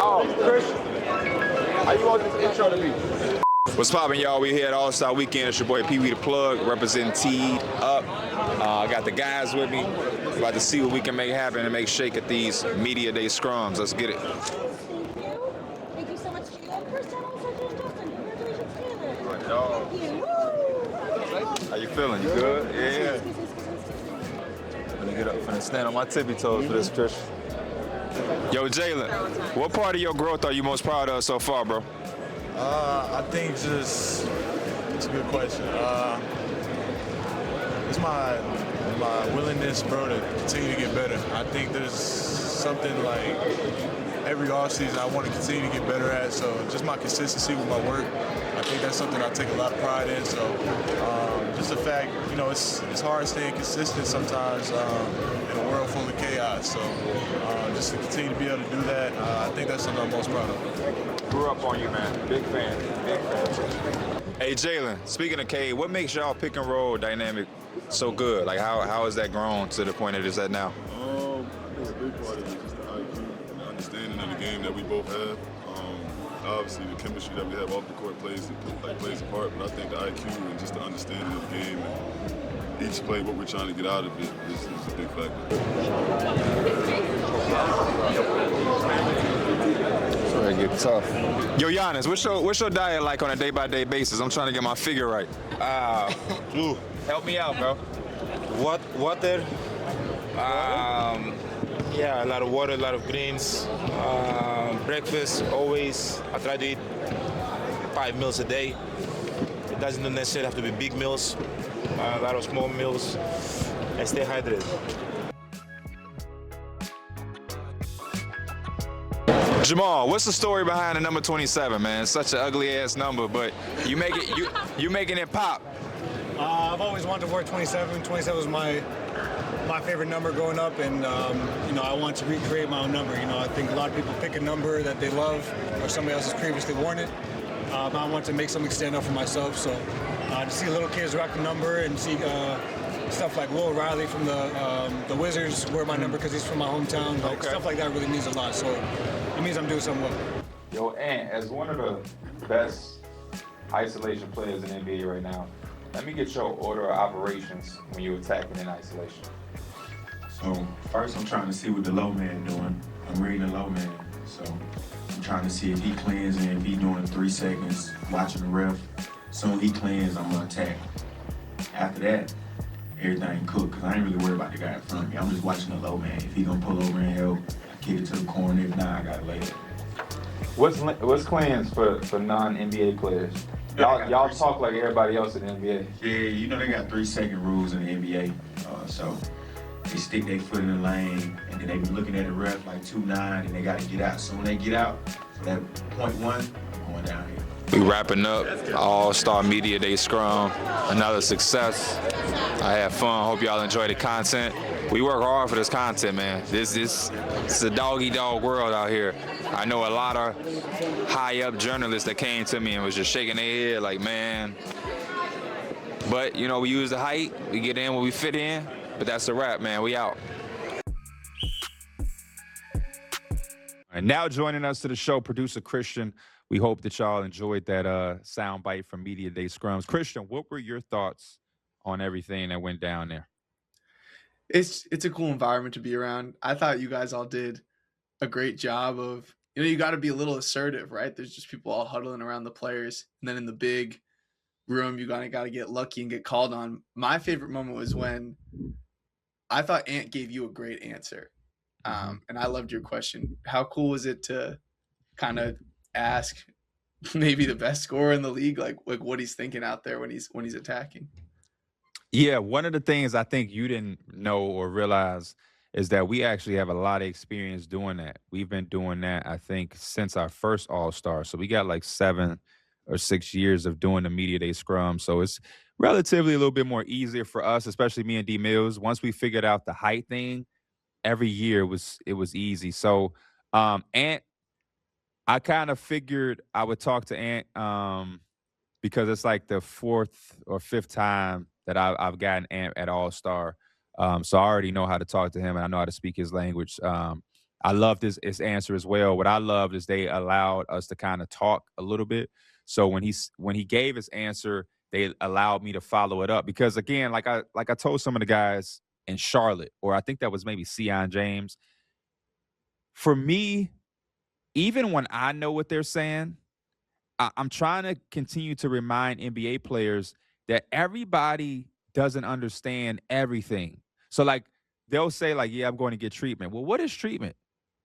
Oh, Christian, how you want this intro to be? What's poppin', y'all? We here at All-Star Weekend. It's your boy Pee Wee the Plug, representing Teed Up. I got the guys with me. We're about to see what we can make happen and make shake at these Media Day scrums. Let's get it. Thank you so much. First time All-Star Team Justin. Congratulations, Taylor. Good dog. Thank you. Woo! How you feeling? You good? Yeah. I'm gonna get up and stand on my tippy toes for this, Trish. Yo, Jalen, what part of your growth are you most proud of so far, bro? I think it's a good question. It's my willingness, bro, to continue to get better. I think there's something like every offseason I want to continue to get better at. So just my consistency with my work, I think that's something I take a lot of pride in. So just the fact, you know, it's hard staying consistent sometimes in a world full of chaos. So just to continue to be able to do that, I think that's something I'm most proud of. Grew up on you, man. Big fan. Big fan. Hey, Jalen, speaking of Cade, what makes y'all pick and roll dynamic so good? Like, how has that grown to the point it is at now? I think a big part of it is just the IQ and the understanding of the game that we both have. Obviously, the chemistry that we have off the court plays a part, but I think the IQ and just the understanding of the game and each play, what we're trying to get out of it is a big factor. It's gonna get tough. Yo, Giannis, what's your diet like on a day-by-day basis? I'm trying to get my figure right. Help me out, bro. Water. Yeah, a lot of water, a lot of greens. Breakfast, always. I try to eat 5 meals a day. It doesn't necessarily have to be big meals. A lot of small meals. I stay hydrated. Jamal, what's the story behind the number 27, man? It's such an ugly ass number, but you make it you making it pop. I've always wanted to wear 27. 27 was my favorite number growing up, and you know, I want to recreate my own number. You know, I think a lot of people pick a number that they love or somebody else has previously worn it. But I want to make something stand out for myself. So to see little kids rock the number and see stuff like Will Riley from the Wizards wear my number because he's from my hometown. Like, stuff like that really means a lot. So it means I'm doing something well. Yo, Ant, as one of the best isolation players in the NBA right now, let me get your order of operations when you're attacking in isolation. So first I'm trying to see what the low man doing. I'm reading the low man. So I'm trying to see if he cleansing, if he doing 3 seconds, watching the ref. Soon he cleans, I'm gonna attack. After that, everything cooked, because I ain't really worried about the guy in front of me. I'm just watching the low man. If he gonna pull over and help, I kick it to the corner. If not, I gotta lay it. What's cleans for non-NBA players? Y'all talk like everybody else in the NBA. Yeah, you know they got 3-second rules in the NBA. So they stick their foot in the lane, and then they be looking at the ref like 2-9, and they gotta get out. So when they get out, for that .1, I'm going down here. We wrapping up All-Star Media Day Scrum. Another success. I had fun. Hope y'all enjoy the content. We work hard for this content, man. It's a dog-eat-dog world out here. I know a lot of high-up journalists that came to me and was just shaking their head like, man. But, you know, we use the height. We get in when we fit in. But that's a wrap, man. We out. And now joining us to the show, producer Christian. We hope that y'all enjoyed that soundbite from Media Day Scrums. Christian, what were your thoughts on everything that went down there? It's a cool environment to be around. I thought you guys all did a great job of, you know, you got to be a little assertive, right? There's just people all huddling around the players. And then in the big room, you got to get lucky and get called on. My favorite moment was when I thought Ant gave you a great answer. And I loved your question. How cool was it to kind of ask maybe the best scorer in the league, like what he's thinking out there when he's attacking? Yeah, one of the things I think you didn't know or realize is that we actually have a lot of experience doing that. We've been doing that, I think, since our first All-Star. So we got like 7 or 6 years of doing the Media Day Scrum. So it's relatively a little bit more easier for us, especially me and D Mills. Once we figured out the height thing, every year it was easy. So Ant, I kind of figured I would talk to Ant because it's like the 4th or 5th time that I've gotten Ant at All-Star. So I already know how to talk to him, and I know how to speak his language. I loved his answer as well. What I loved is they allowed us to kind of talk a little bit. So when he gave his answer, they allowed me to follow it up because again, like I told some of the guys in Charlotte, or I think that was maybe Sion James. For me, even when I know what they're saying, I'm trying to continue to remind NBA players that everybody doesn't understand everything. So like they'll say like, "Yeah, I'm going to get treatment." Well, what is treatment?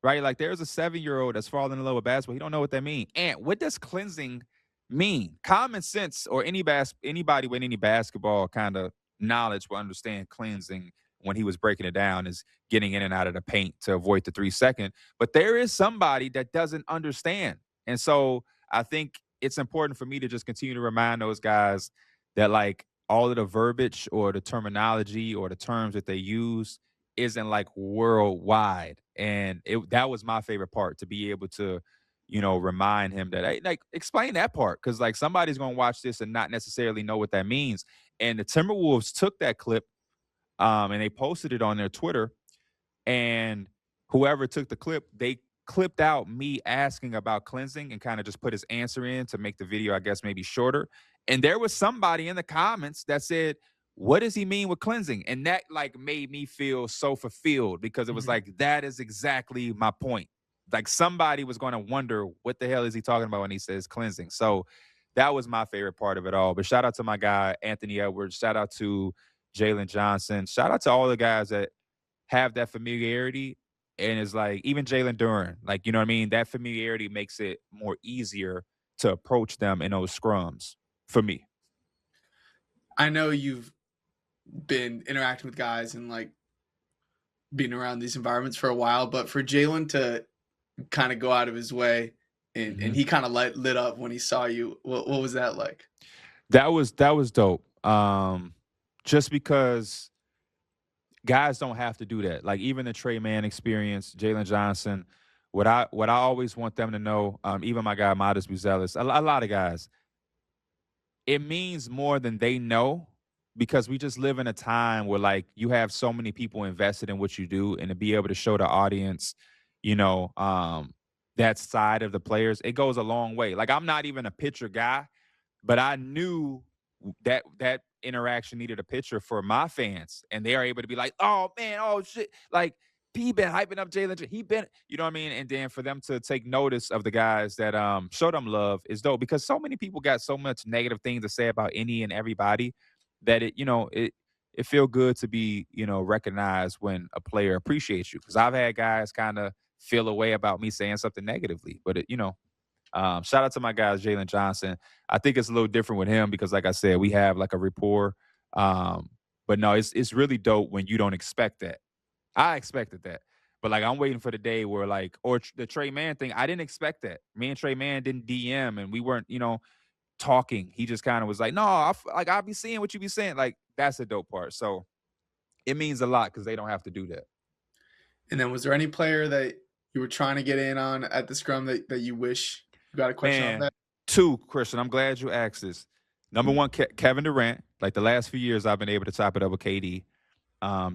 Right? Like there's a 7-year-old that's falling in love with basketball. He don't know what that means. And what does cleansing mean? Common sense or anybody with any basketball kind of knowledge will understand cleansing when he was breaking it down is getting in and out of the paint to avoid the 3 second. But there is somebody that doesn't understand. And so I think it's important for me to just continue to remind those guys that like all of the verbiage or the terminology or the terms that they use isn't like worldwide. And that was my favorite part to be able to, remind him that, hey, like explain that part. Cause like somebody's going to watch this and not necessarily know what that means. And the Timberwolves took that clip, and they posted it on their Twitter, and whoever took the clip, they clipped out me asking about cleansing and kind of just put his answer in to make the video, I guess, maybe shorter. And there was somebody in the comments that said, "What does he mean with cleansing?" And that like made me feel so fulfilled because it was like, that is exactly my point. Like somebody was going to wonder what the hell is he talking about when he says cleansing. So that was my favorite part of it all. But shout out to my guy, Anthony Edwards. Shout out to Jalen Johnson. Shout out to all the guys that have that familiarity. And it's like, even Jalen Duren, like, you know what I mean? That familiarity makes it more easier to approach them in those scrums for me. I know you've been interacting with guys and like being around these environments for a while, but for Jalen to kind of go out of his way and he kind of lit up when he saw you, what was that like? That was dope. Just because guys don't have to do that. Like even the Trey Mann experience, Jalen Johnson, what I always want them to know, even my guy Modest Buzelis, a lot of guys, it means more than they know because we just live in a time where like you have so many people invested in what you do, and to be able to show the audience, that side of the players, it goes a long way. Like I'm not even a pitcher guy, but I knew that interaction needed a picture for my fans, and they are able to be like, "Oh man, oh shit!" Like he been hyping up Jalen. He been, you know what I mean? And then for them to take notice of the guys that show them love is dope because so many people got so much negative things to say about any and everybody that it feel good to be recognized when a player appreciates you. Because I've had guys kind of feel a way about me saying something negatively, but shout out to my guys, Jalen Johnson. I think it's a little different with him because, like I said, we have like a rapport. But no, it's really dope when you don't expect that. I expected that, but like I'm waiting for the day where or the Trey Mann thing. I didn't expect that. Me and Trey Mann didn't DM, and we weren't talking. He just kind of was like, "No, I'll be seeing what you be saying." Like that's the dope part. So it means a lot because they don't have to do that. And then was there any player that you were trying to get in on at the scrum that you wish you got a question on that? Two, Christian. I'm glad you asked this. Number one, Kevin Durant. Like the last few years, I've been able to top it up with KD.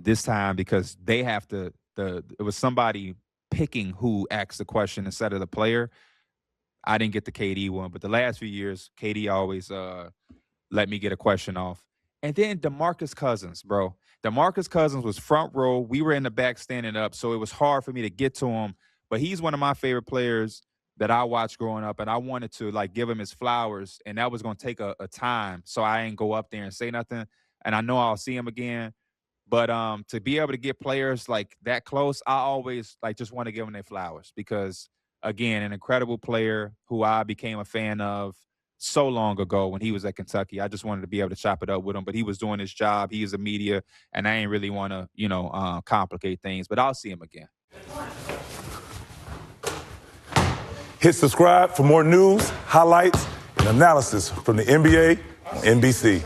This time because they have to. It was somebody picking who asked the question instead of the player. I didn't get the KD one, but the last few years, KD always let me get a question off. And then DeMarcus Cousins, bro. DeMarcus Cousins was front row. We were in the back standing up, so it was hard for me to get to him. But he's one of my favorite players that I watched growing up, and I wanted to like give him his flowers, and that was going to take a time, so I ain't go up there and say nothing. And I know I'll see him again. But to be able to get players like that close, I always like just want to give them their flowers because, again, an incredible player who I became a fan of so long ago when he was at Kentucky. I just wanted to be able to chop it up with him, but he was doing his job. He is a media, and I ain't really want to, complicate things. But I'll see him again. Hit subscribe for more news, highlights, and analysis from the NBA on NBC.